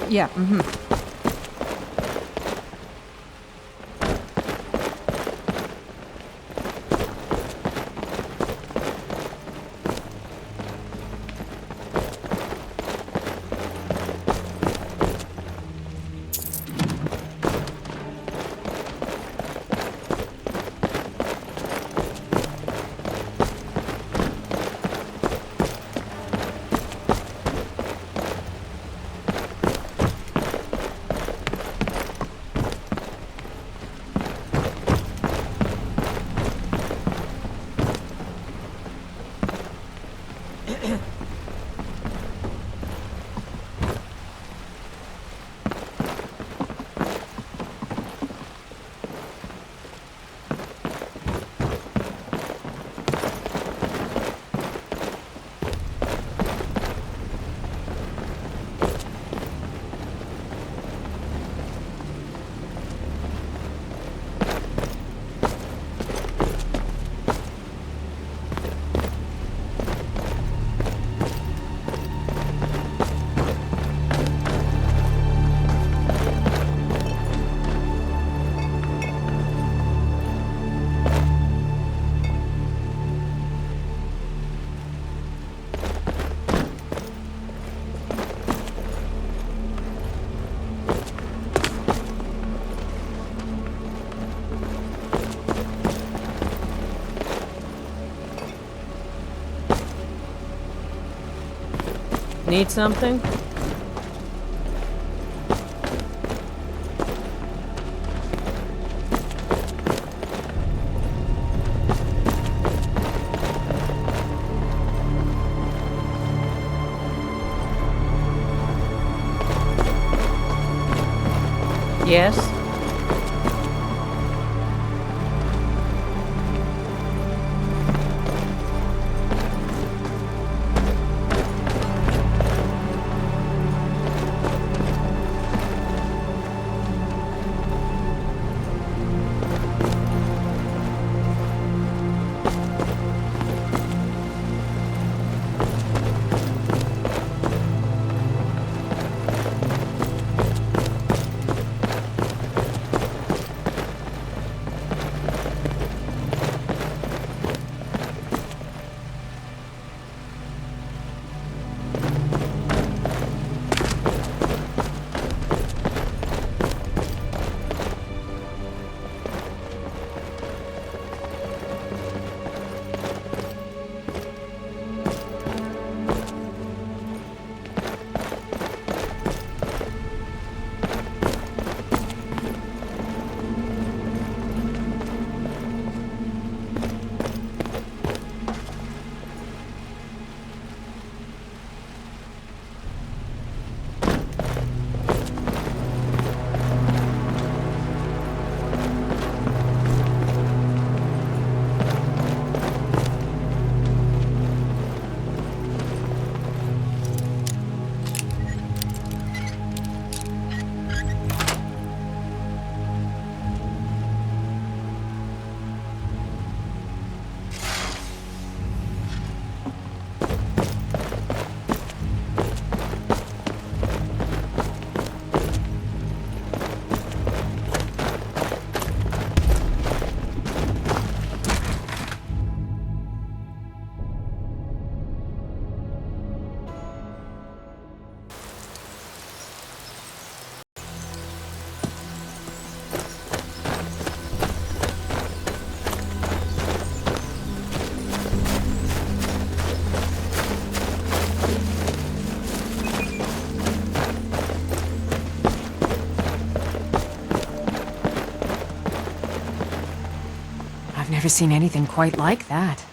Yeah, Need something? Yes? I've never seen anything quite like that.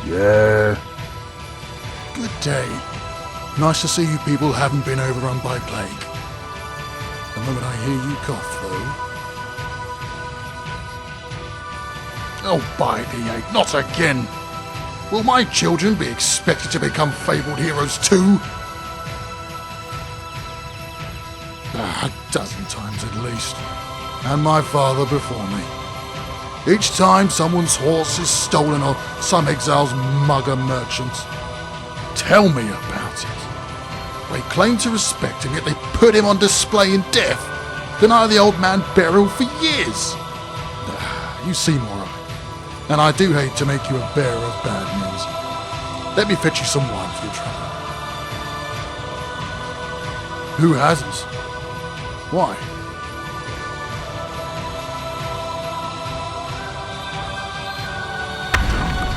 Yeah. Good day. Nice to see you people haven't been overrun by plague. The moment I hear you cough, though. Oh, by the 8, not again! Will my children be expected to become fabled heroes too? A dozen times at least. And my father before me. Each time someone's horse is stolen or some exile's mugger merchant. Tell me about it. They claim to respect him, yet they put him on display in death. Deny the old man burial for years. You seem alright. And I do hate to make you a bearer of bad news. Let me fetch you some wine for your trouble. Who hasn't? Why?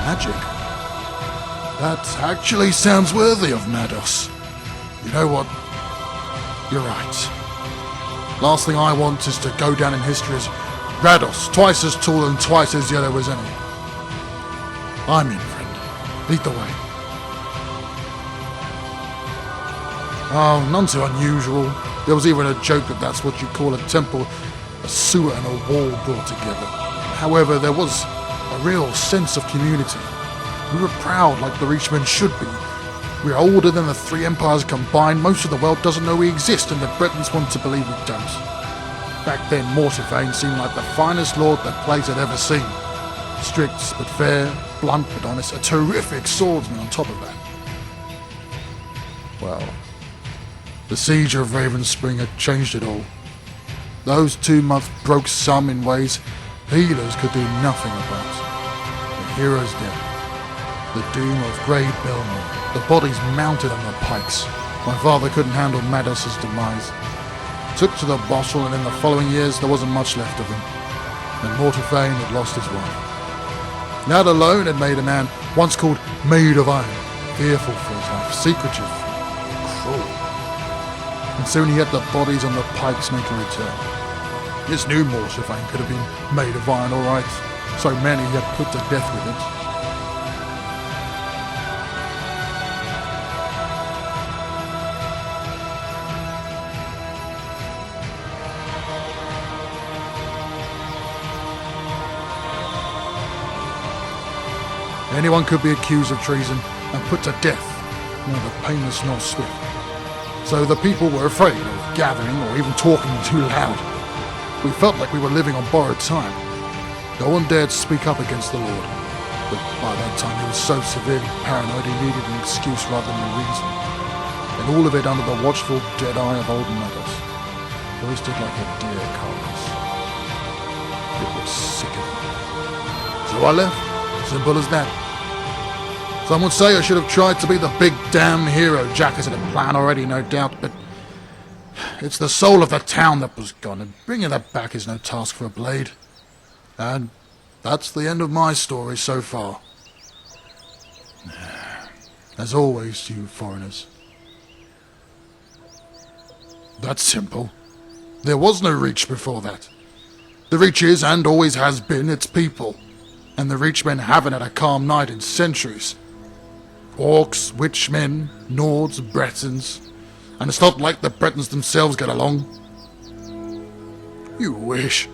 Magic? That actually sounds worthy of Mados. You know what? You're right. Last thing I want is to go down in history as Rados, twice as tall and twice as yellow as any. I'm in, friend. Lead the way. Oh, none too unusual. There was even a joke that that's what you call a temple, a sewer and a wall brought together. However, there was a real sense of community. We were proud like the Reachmen should be. We are older than the three empires combined. Most of the world doesn't know we exist, and the Britons want to believe we don't. Back then, Mortivain seemed like the finest lord that place had ever seen. Strict but fair, blunt but honest, a terrific swordsman on top of that. Well, the siege of Raven Spring had changed it all. Those 2 months broke some in ways healers could do nothing about. The heroes dead. The doom of Grey Belmont. The bodies mounted on the pikes. My father couldn't handle Mados' demise. Took to the bottle, and in the following years there wasn't much left of him. And Mortivain had lost his wife. That alone had made a man once called Maid of Iron fearful for his life, secretive, cruel. And soon he had the bodies on the pikes make a return. This new Mortivain could have been Maid of Iron, alright. So many he had put to death with it. Anyone could be accused of treason and put to death, neither painless nor swift. So the people were afraid of gathering or even talking too loud. We felt like we were living on borrowed time. No one dared speak up against the Lord, but by that time he was so severely paranoid he needed an excuse rather than a reason. And all of it under the watchful dead eye of old Mados, roasted like a deer carcass. It was sickening. So I left, simple as that. Some would say I should have tried to be the big damn hero. Jack has had a plan already, no doubt, but it's the soul of the town that was gone, and bringing that back is no task for a blade. And that's the end of my story so far. As always, you foreigners. That's simple. There was no Reach before that. The Reach is, and always has been, its people. And the Reachmen haven't had a calm night in centuries. Orcs, Witchmen, Nords, Bretons. And it's not like the Bretons themselves get along. You wish.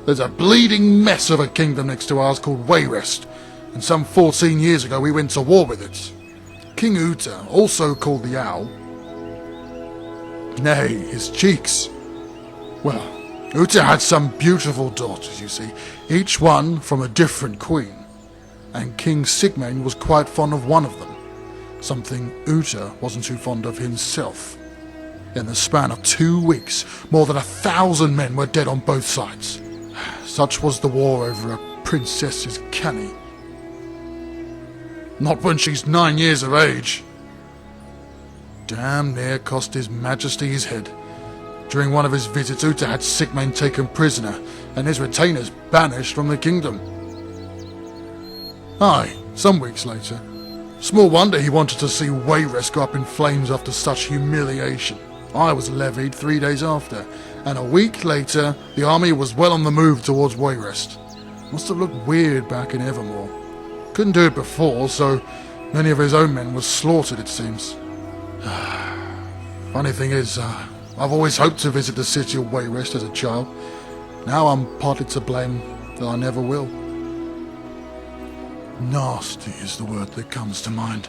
There's a bleeding mess of a kingdom next to ours called Wayrest, and some 14 years ago we went to war with it. King Uta, also called the Owl. Nay, his cheeks. Well, Uta had some beautiful daughters, you see, each one from a different queen. And King Sigmain was quite fond of one of them, something Uta wasn't too fond of himself. In the span of 2 weeks, more than 1,000 men were dead on both sides. Such was the war over a princess's canny. Not when she's 9 years of age. Damn near cost his majesty his head. During one of his visits, Uta had Sigmain taken prisoner, and his retainers banished from the kingdom. Aye, some weeks later. Small wonder he wanted to see Wayrest go up in flames after such humiliation. I was levied 3 days after, and a week later, the army was well on the move towards Wayrest. Must have looked weird back in Evermore. Couldn't do it before, so many of his own men were slaughtered, it seems. Funny thing is, I've always hoped to visit the city of Wayrest as a child. Now I'm partly to blame that I never will. Nasty is the word that comes to mind.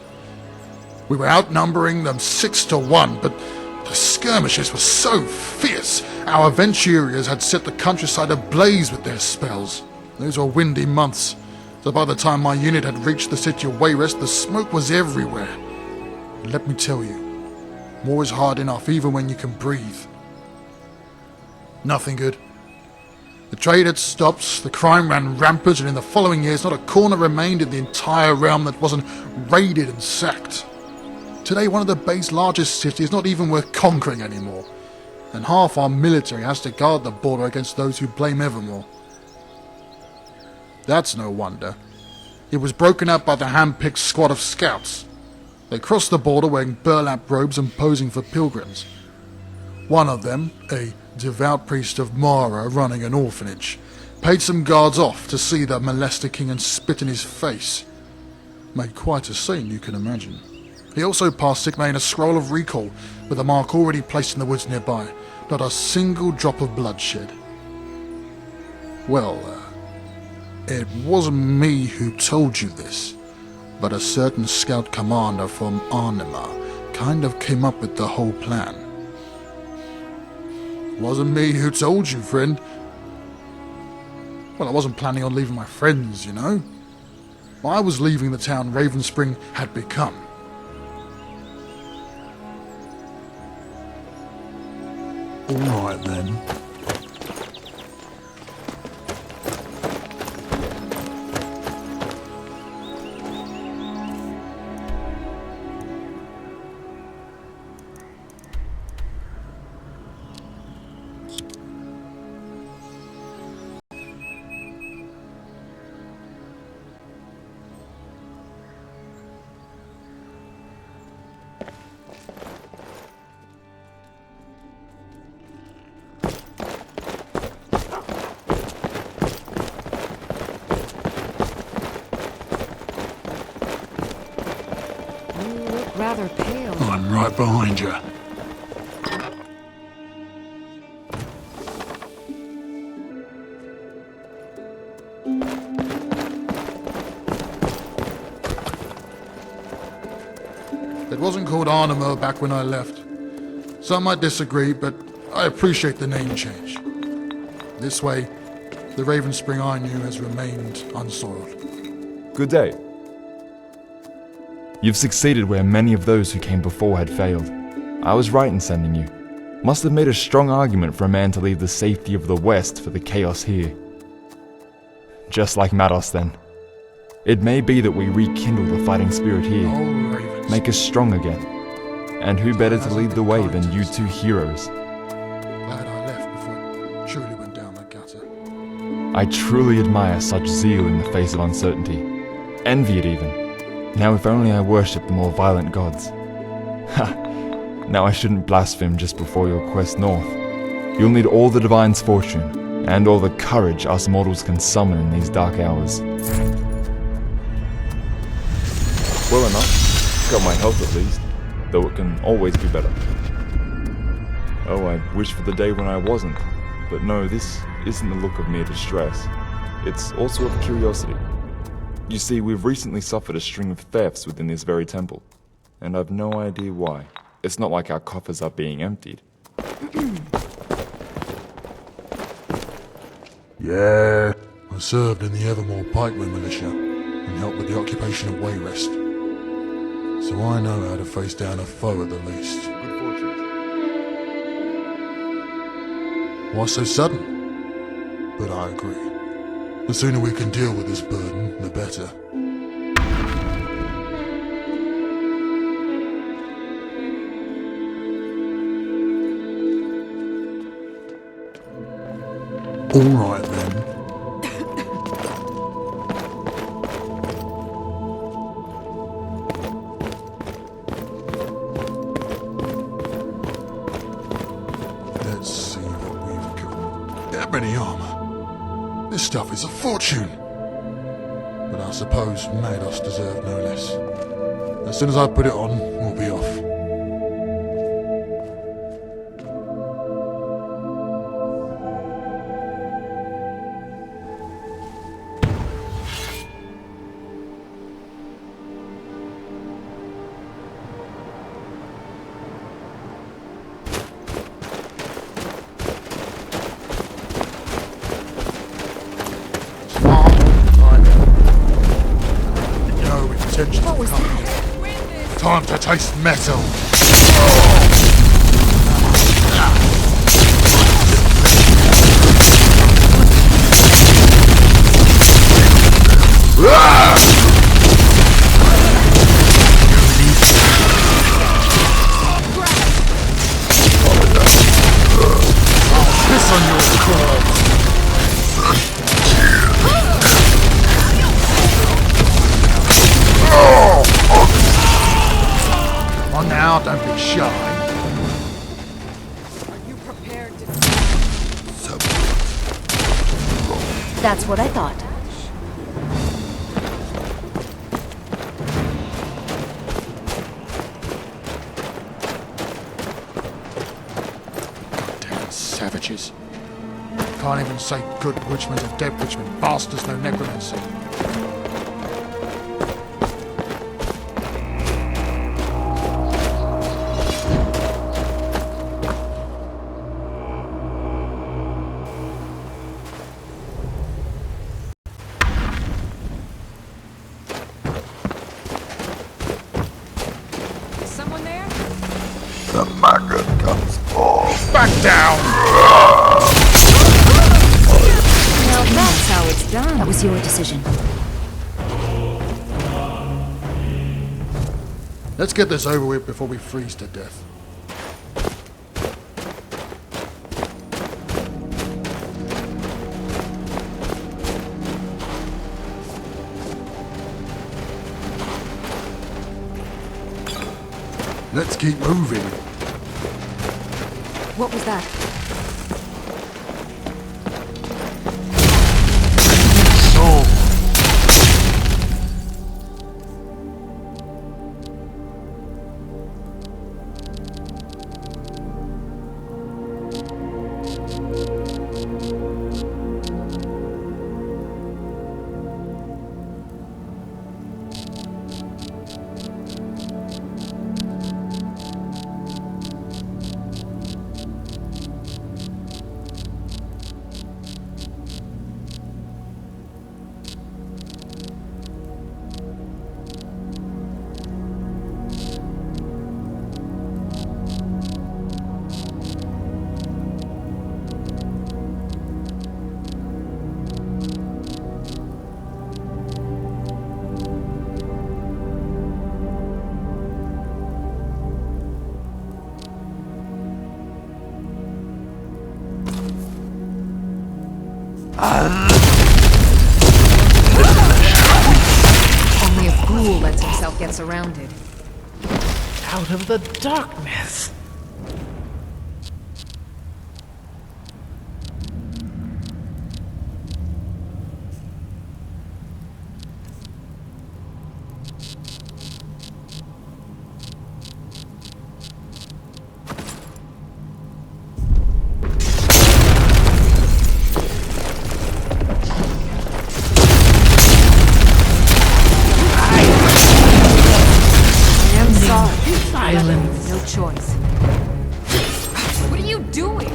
We were outnumbering them 6-1, but the skirmishes were so fierce. Our Venturiers had set the countryside ablaze with their spells. Those were windy months, so by the time my unit had reached the city of Wayrest, the smoke was everywhere. But let me tell you, war is hard enough even when you can breathe. Nothing good. The trade had stopped, the crime ran rampant, and in the following years not a corner remained in the entire realm that wasn't raided and sacked. Today one of the base's largest cities is not even worth conquering anymore, and half our military has to guard the border against those who blame Evermore. That's no wonder. It was broken up by the hand-picked squad of scouts. They crossed the border wearing burlap robes and posing for pilgrims. One of them, a devout priest of Mara running an orphanage, paid some guards off to see the molester king and spit in his face. Made quite a scene, you can imagine. He also passed Sigmar a scroll of recall with a mark already placed in the woods nearby. Not a single drop of bloodshed. Well, it wasn't me who told you this, but a certain scout commander from Arnima kind of came up with the whole plan. Wasn't me who told you, friend. Well, I wasn't planning on leaving my friends, you know. I was leaving the town Ravenspring had become. Alright then. Rather pale. I'm right behind you. It wasn't called Arnima back when I left. Some might disagree, but I appreciate the name change. This way, the Ravenspring I knew has remained unsoiled. Good day. You've succeeded where many of those who came before had failed. I was right in sending you. Must have made a strong argument for a man to leave the safety of the West for the chaos here. Just like Mados then. It may be that we rekindle the fighting spirit here, Ravens. make us strong again. And who better to lead the way than you two heroes? Glad I left before it truly went down the gutter. I truly admire such zeal in the face of uncertainty. Envy it even. Now if only I worshipped the more violent gods. Ha! Now I shouldn't blaspheme just before your quest north. You'll need all the Divine's fortune, and all the courage us mortals can summon in these dark hours. Well enough. Got my health at least, though it can always be better. Oh, I wish for the day when I wasn't. But no, this isn't the look of mere distress. It's also of curiosity. You see, we've recently suffered a string of thefts within this very temple, and I've no idea why. It's not like our coffers are being emptied. Yeah. I served in the Evermore Pikeman militia and helped with the occupation of Wayrest. So I know how to face down a foe at the least. Good fortune. Why so sudden? But I agree. The sooner we can deal with this burden, the better. Alright then. Let's see what we've got. Ebony armor. This stuff is a fortune. but I suppose Mados deserve no less. As soon as I put it on, we'll be off. What was that? Time to taste metal. Piss on your corpse. Come on now, don't be shy. Are you prepared to... That's what I thought. Damn savages. Can't even say good witchmen to dead witchmen. Bastards, no necromancy. Someone there? The maggot comes off. Back down! Now that's how it's done. That was your decision. Let's get this over with before we freeze to death. Let's keep moving. What was that? Only a fool lets himself get surrounded. Out of the darkness. I am sorry. Silence. No choice. What are you doing?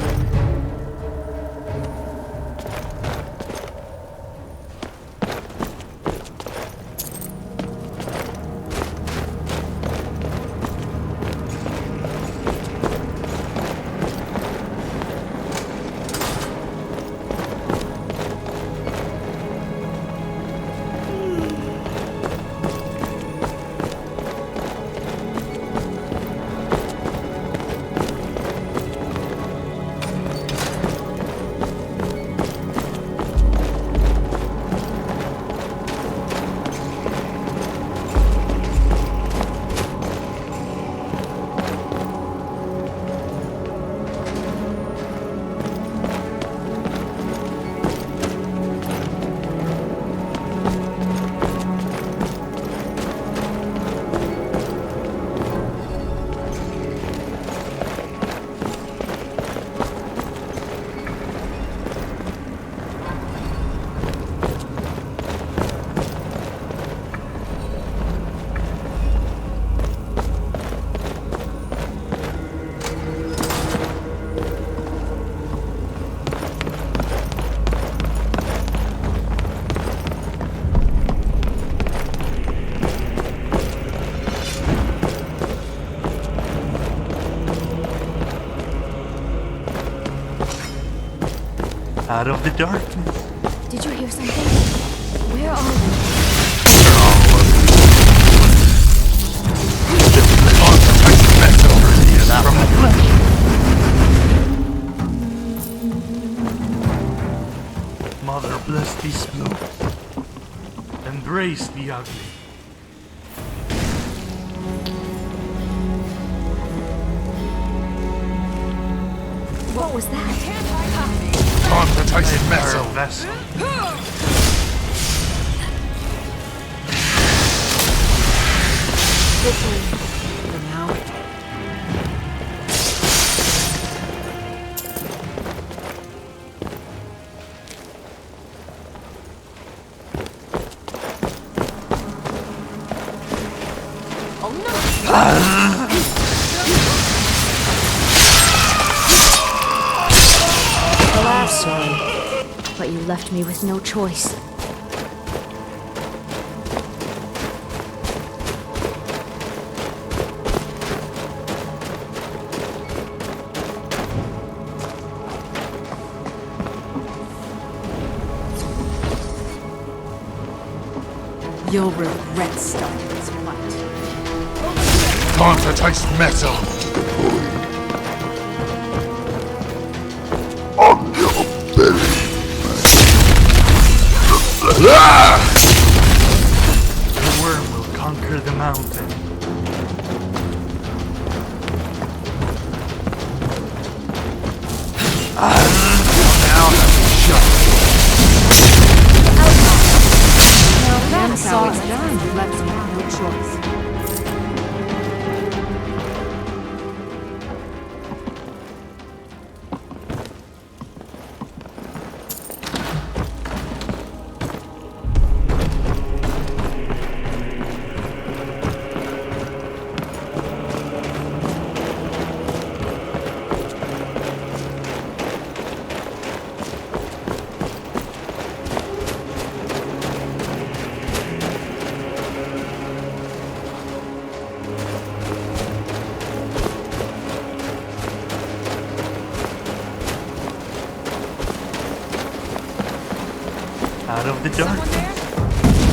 Out of the darkness. Did you hear something? Where are you? From my flesh. Mother bless these blue. Embrace the ugly. What was that? Time to taste Her metal. vessel. For now. I'm sorry, but you left me with no choice. You'll regret starting this fight. Time to taste metal. On your belly. The worm will conquer the mountain. That's how it's done. You left me with no choice. Out of the darkness.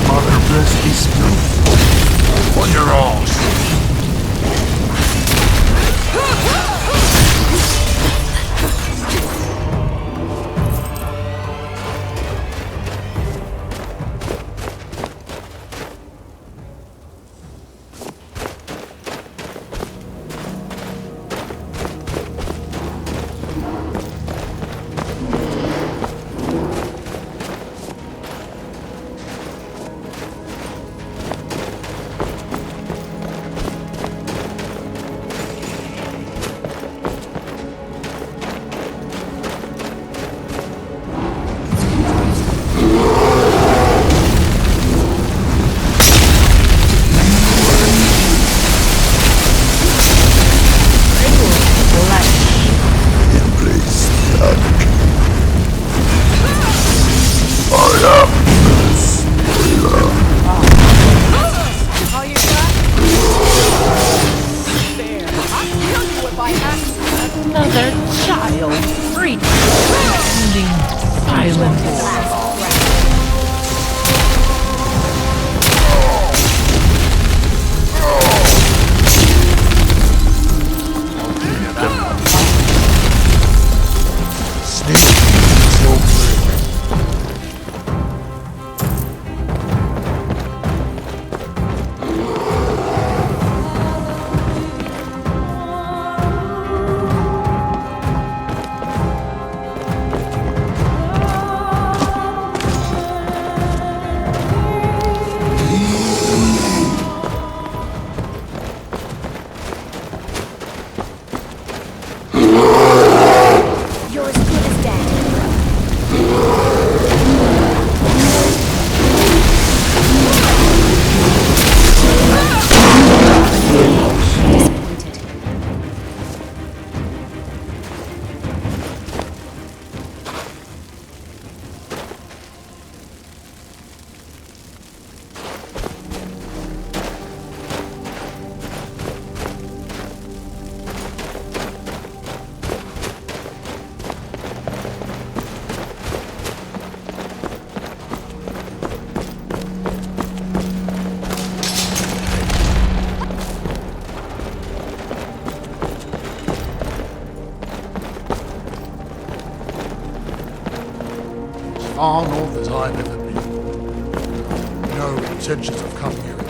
Mother bless these blue. On your arse. far north as I've ever been. No intentions of coming here again.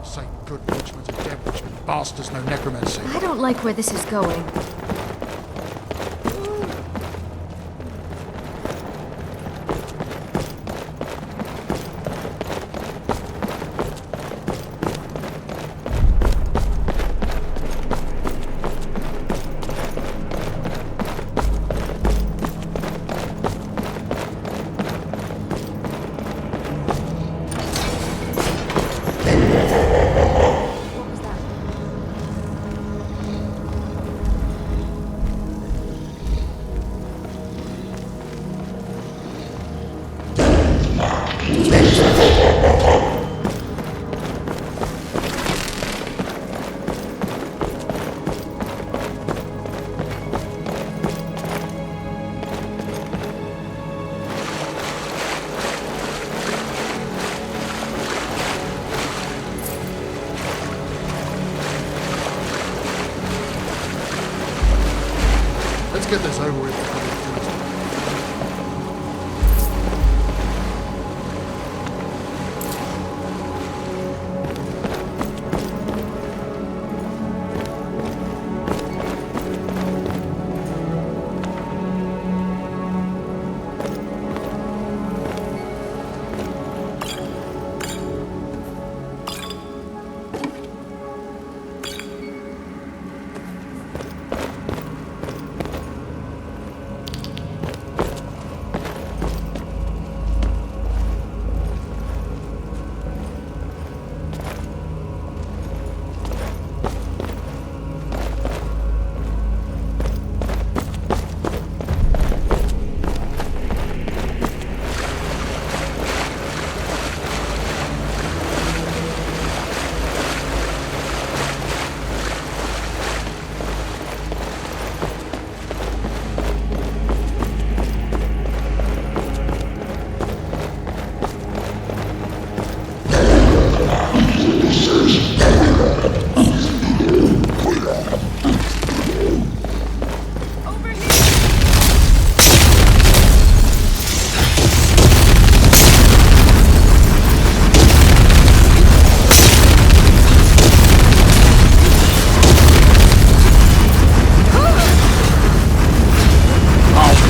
Say good witchment and dead witchment. Bastards no necromancy. I don't like where this is going. Let's get this over with before we finish.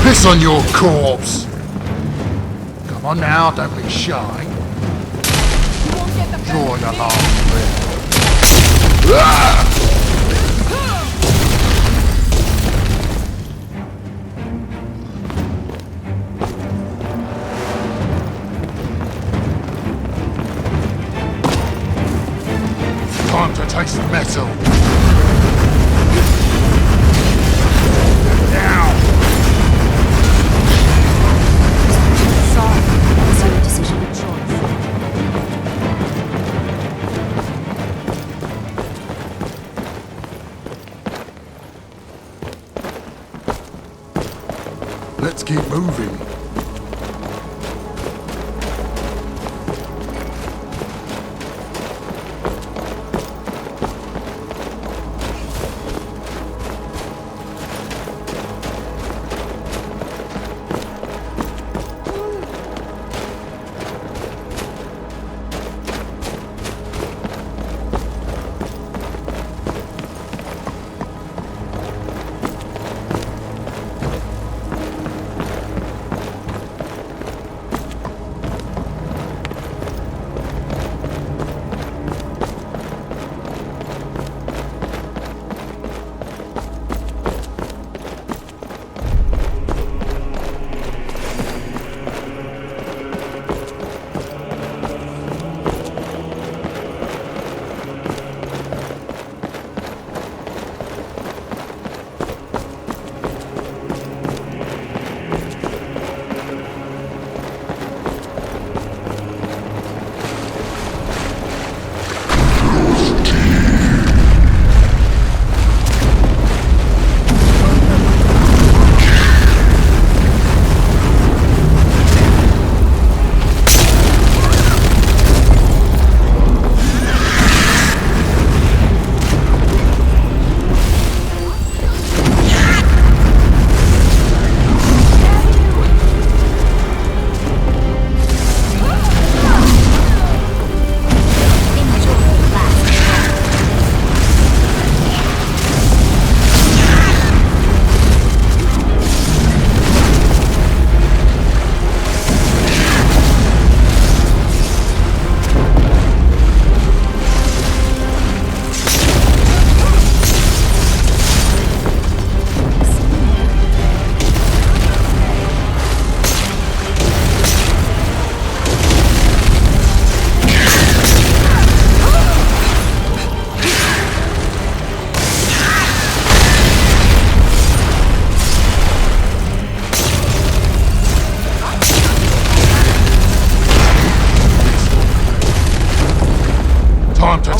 Piss on your corpse! Come on now, don't be shy. Draw your last breath. Ah! Time to taste the metal. Now! Sorry, it's your decision and choice. Let's keep moving.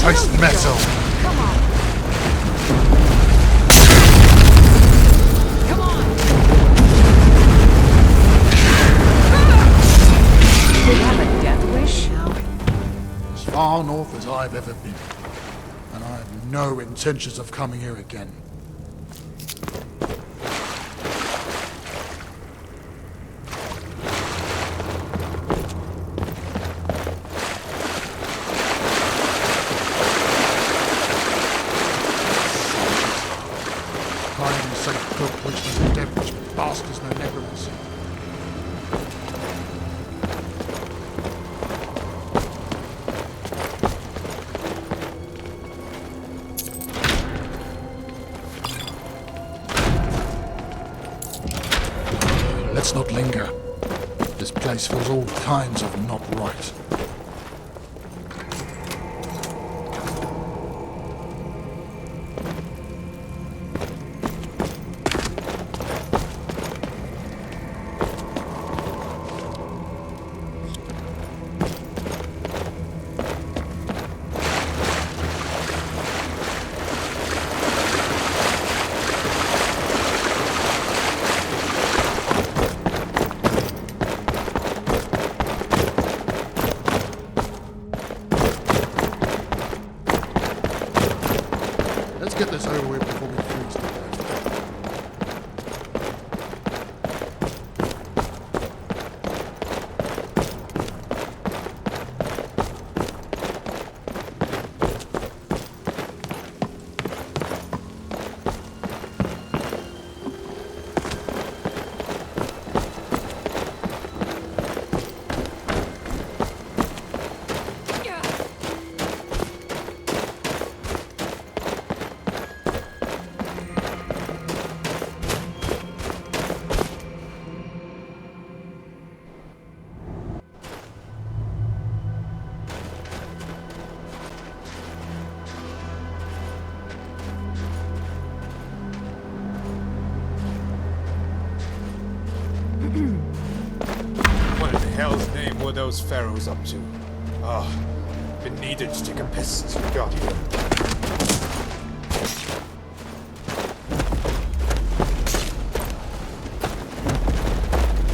taste metal. Come on. Come on. Do you have a death wish? As far north as I've ever been. And I have no intentions of coming here again. Can't even say good which the devilish bastards no negroes. Let's not linger. This place feels all kinds of not right. Let's get this over with before we freeze to death. What in the hell's name were those pharaohs up to? Ah, been needed to take a piss since we got here.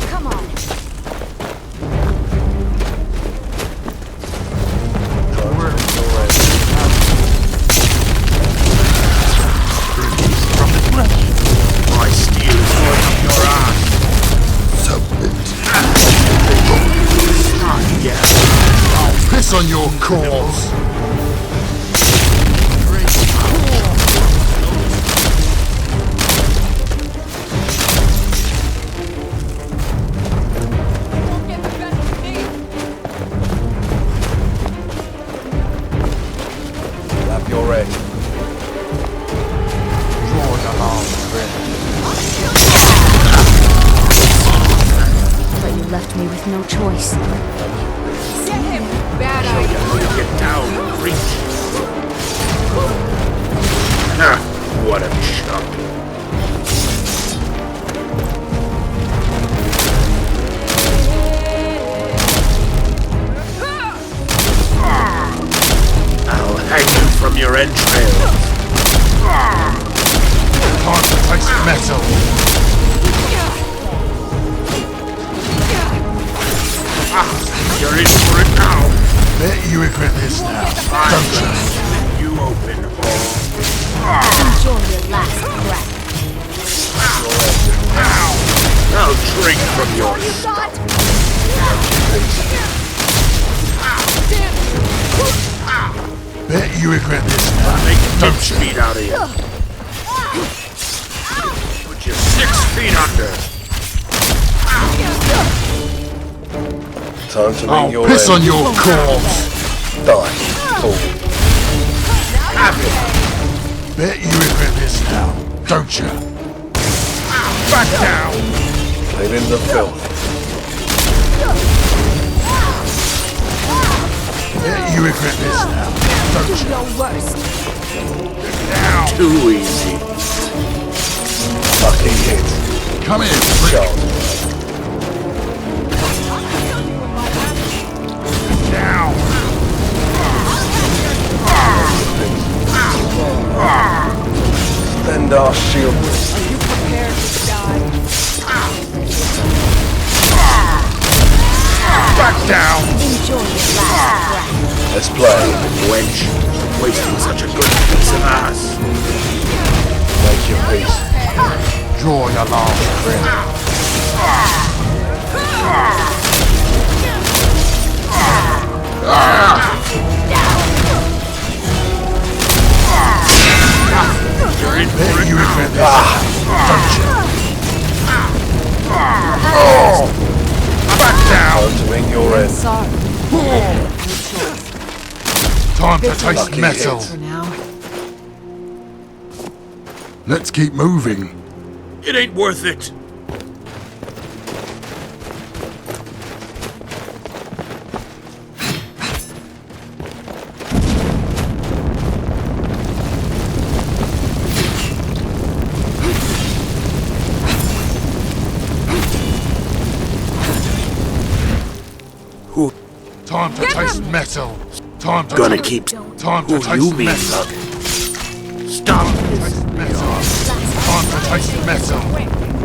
Come on. My steel is going up your ass. Submit. Yeah. Piss on your corpse! Have your ready. Draw the long thread. But you left me with no choice. Get him. Bad Show you idea. how to get down, reach. Ah, what a chump. I'll hang you from your entrails. Can't taste metal! You're in for it now. Bet you regret this now, don't you? Let you open all. Enjoy your last breath. I'll drink from your Shot. Bet you regret this now, make don't mince you? feet out of you. Put you 6 feet under. Time to meet I'll your piss end. on your corpse! Die, fool. Have it. Bet you regret this now, don't you? Back down. Live in the filth. Bet you regret this now, don't you? Your worst. Down. Too easy. Lucky hit. Come here, prick. Shot. Down. shield. Are you prepared to die? Back down! Enjoy your last breath. Let's play. Wench, wasting such a good piece of ass. Make your peace. Draw your last breath. There you have Back down! Time to meet your end. Sorry. Time to taste Lucky metal. hit. For now. Let's keep moving. It ain't worth it. Time to taste metal. Time to Gonna taste keep Time to who taste you mean, metal. Lug. Stop this. Taste metal. Time to taste metal.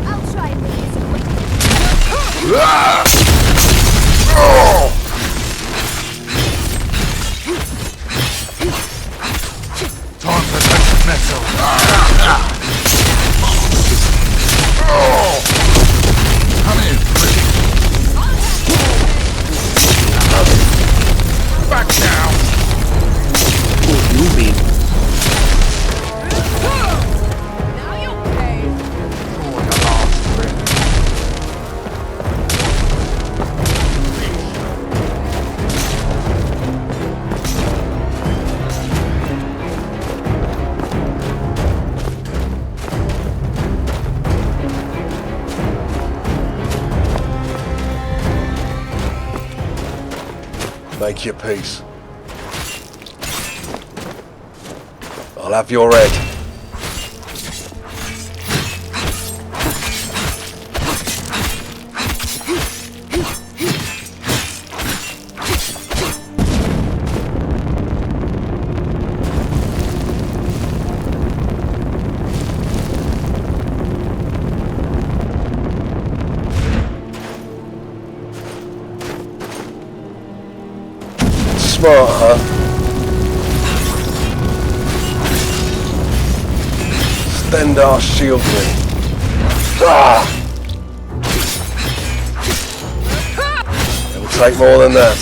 I'll try and make this quick. Time to taste metal. Come in, please. Back down. Who you mean? Now you pay. Draw your last breath. Make your peace. I'll have your head. Smart, huh? Stand our shield me. Ah! It'll take more than that.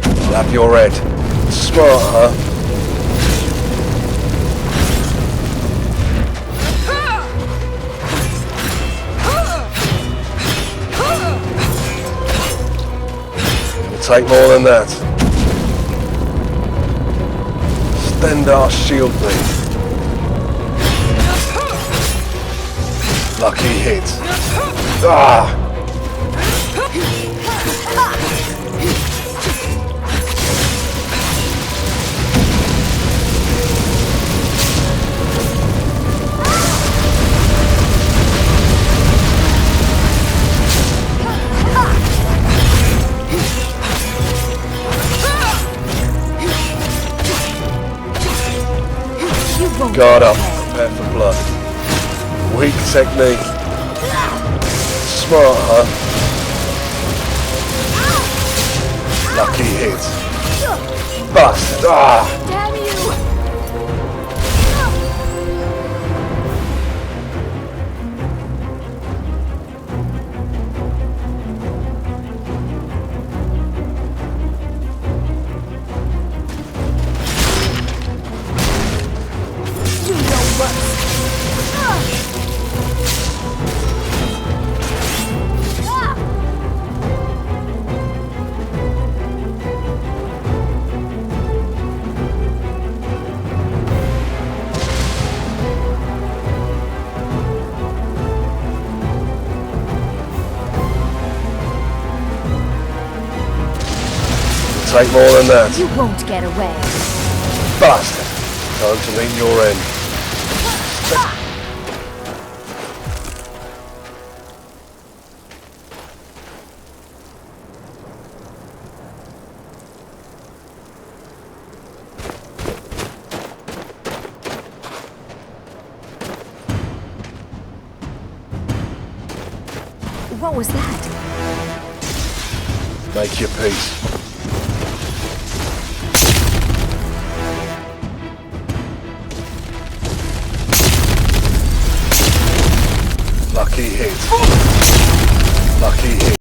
I'll have your head. Smart, huh? Take more than that. Stand our shield me. Lucky hit. Ah! Guard up, prepare for blood. Weak technique. Smart, huh? Lucky hit. Bust. Ah! Damn you! Do your worst. Take more than that. You won't get away. Bastard. Time to meet your end. What was that? Make your peace. Lucky hit. Lucky hit.